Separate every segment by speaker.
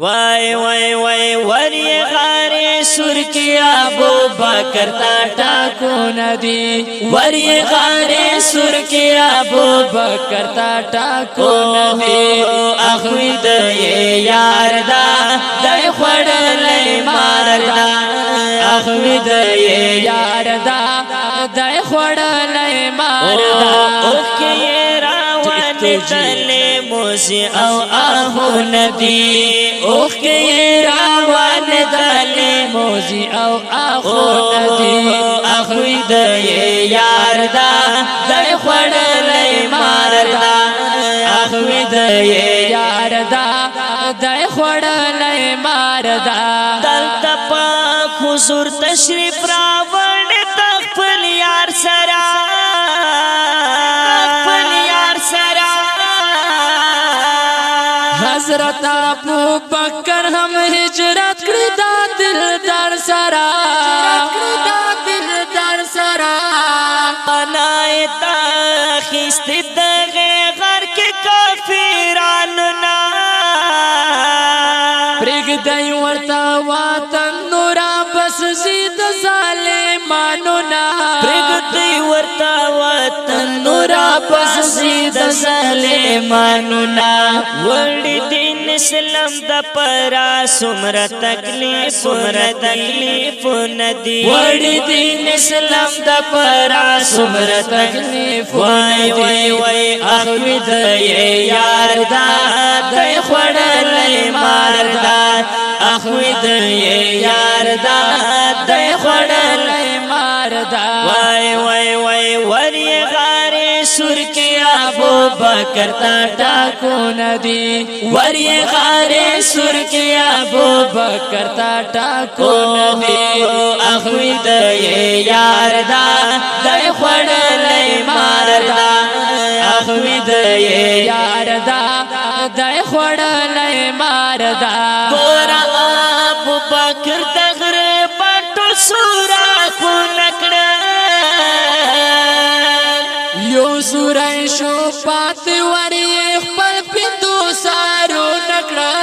Speaker 1: وای وای وای وری غار سر کی ابو بکر تا ټاکو ندی وری غار سر کی ابو بکر تا ټاکو ندی اخوی د یار دا دای خړلې مار دا اخوی د یار دا دای خړلې مار دا او کی راوان تلې موسی او اهو ندی اوخ کی راوان دلی موزی او اخو ندی اخوی دی یار دا دی خوڑلی مار دا اخوی دی یار دا دی خوڑلی مار دا دلتا پاک حضور تشریف راوان تخفل یار سرا حضرت ابو بکر ہم ہجرت کردا دلدار سرا بنائے تاخیست دغه غر کے کافرانو نا پرگ دای ورتا وطن نورا بس زید ظالمانو نا پرگ دای ورتا وطن نورا بس زید ظالمانو نا وړي دین اسلام د پرا سمر تکلیف ندی وړي دین اسلام د پرا سمر تکلیف وای وای وای اخوی د یار دا د خړلې مار دا اخوی د یار دا د خړلې مار دا وای وای وای وری غار سر کی ابو بکر تا ټاکو ندی وری غار سر کی ابو بکر تا ټاکو ندی اخوی د یار دا د خړلې مار دا اخوی د یار دا د خړلې مار دا ګور ابو بکر دغر پټو سورا کو نکړه یو سورای شو پات وری خپل پندو سارو نکړه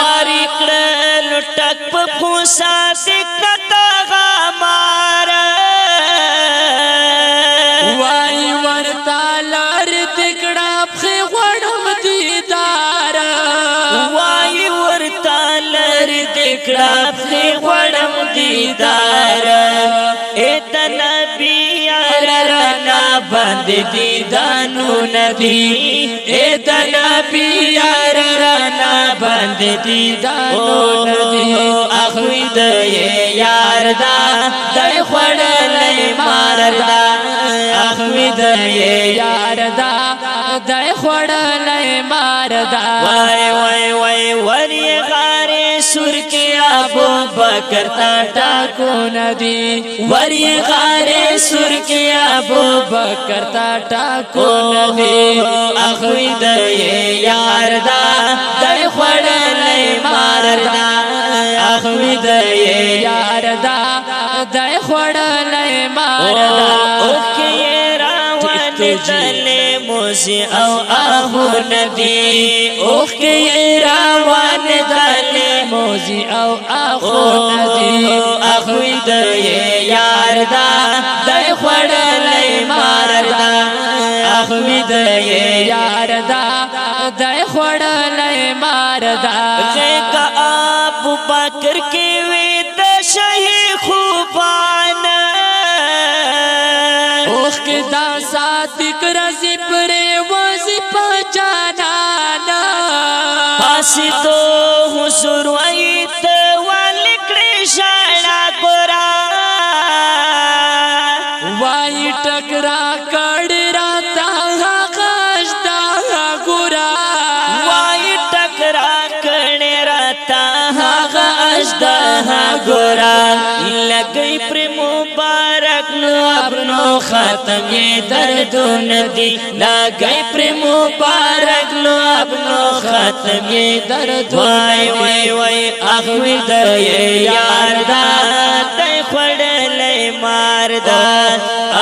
Speaker 1: واری کړه لټک په پوسا سکتا غمار وای ورتا لار دکړه په غړم دیدار وای ورتا لار دکړه په غړم دیدار اته نبی رنا بند دیدانو ندی اے نبی یار رنا بند دیدانو ندی اخوی د یار دا د خړلې مار دا اخوی د یار دا د خړلې مار دا وای وای وای وری غار سر کی ابو بکر تا ټاکو ندی وری غار سر کی ابو بکر تا ټاکو ندی اخوی د یار دا د خړلې مار دا اخوی د یار دا د خړلې مار دا او کی راوان دلی موسی او اهو ندی او کی راوان دلی موزی او اخو ندی اخوی د یار دا د خړلې مار دا اخوی د یار دا د خړلې مار دا کا ابو بکر کی وی د شهی خوبان اوخ دا صادق رزی پر وزی پجانا پاسی تو حضور وایت والکړې شاړه ګورا وای ټکرا کړه راتا غاښ دا ګورا وای ټکرا کړه راتا غاښ دا ګورا لګي پر مبارک نو ابنو ختم دردون دی لګي پر مبارک نو ابنو ختم دردون وای وای وای اخوی د یار دا د خړلې مار دا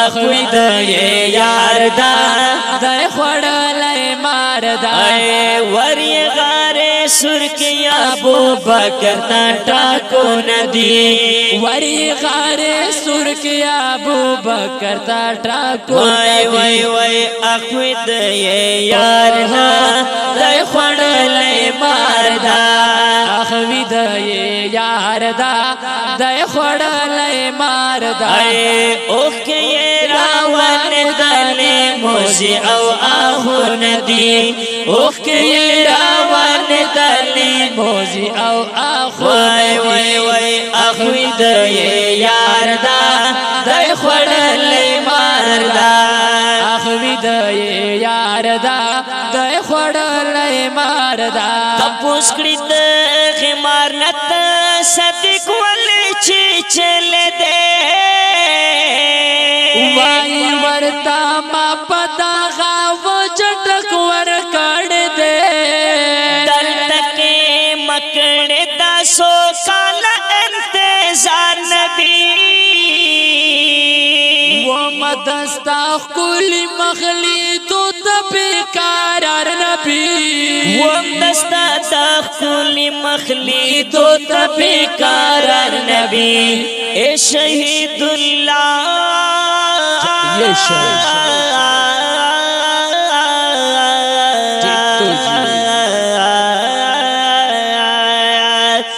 Speaker 1: اخوی د یار دا د خړلې مار دا وری غاره سرکی ابو بکر تا ٹاکو ندی
Speaker 2: وری غار سرکی ابو بکر تا ٹاکو
Speaker 1: وای وای وای اخوید یار ها دای خوڑلے ماردا
Speaker 2: اخوید یار دا دای خوڑلے ماردا
Speaker 1: اے اوکے راون دلی موزی او آہو ندی اوکے راون دلی
Speaker 2: موزی او آخو
Speaker 1: وای وای وای اخوید یار دا دای خوڑلے ماردا
Speaker 2: اخوید یار دا دای خوڑلے ماردا
Speaker 1: تپوس کړی د خمار نت صدق ول چی چل دے
Speaker 2: وای ورتا ما پتا غاو چټک ور کړ دے
Speaker 1: دل تک مکڑ دا سو کال انتظار نبی
Speaker 2: و مدستا کلی مخلی تو تبکار نبی
Speaker 1: ومدستا دخل مخلی تو تبکار نبی اے شہید اللہ
Speaker 2: یہ شہید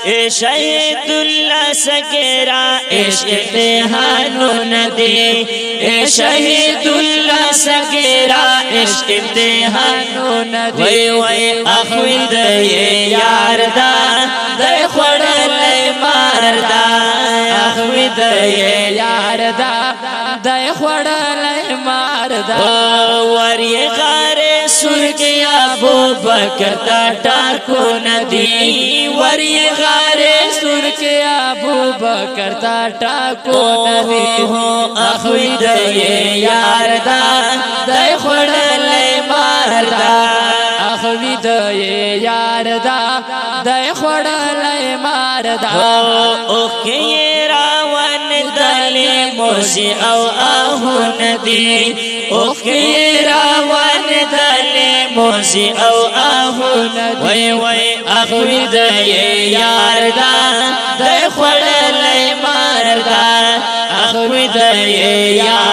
Speaker 1: اے شہید اللہ سگیرا عشق امتحانو ندی اے شہید اللہ سگیرا عشق امتحانو ندی وی وی اخوید یار دا دای خوڑلے ماردا اخوید
Speaker 2: یار دا دای خوڑلے ماردا
Speaker 1: وری غار سرکی ابو بکر تا ٹاکو ندی وری غار
Speaker 2: سرکی ابو بکر تا ٹاکو ندی
Speaker 1: اخوید یار دا دای خوڑلے ماردا
Speaker 2: اخوید یار دا دای خوڑلے ماردا
Speaker 1: اوکے راون دلی موزی او آہو ندی اوکے راون دلی موزی او آہو ندی وی وی اخوید یار دا دای خوڑلے ماردا اخوید یار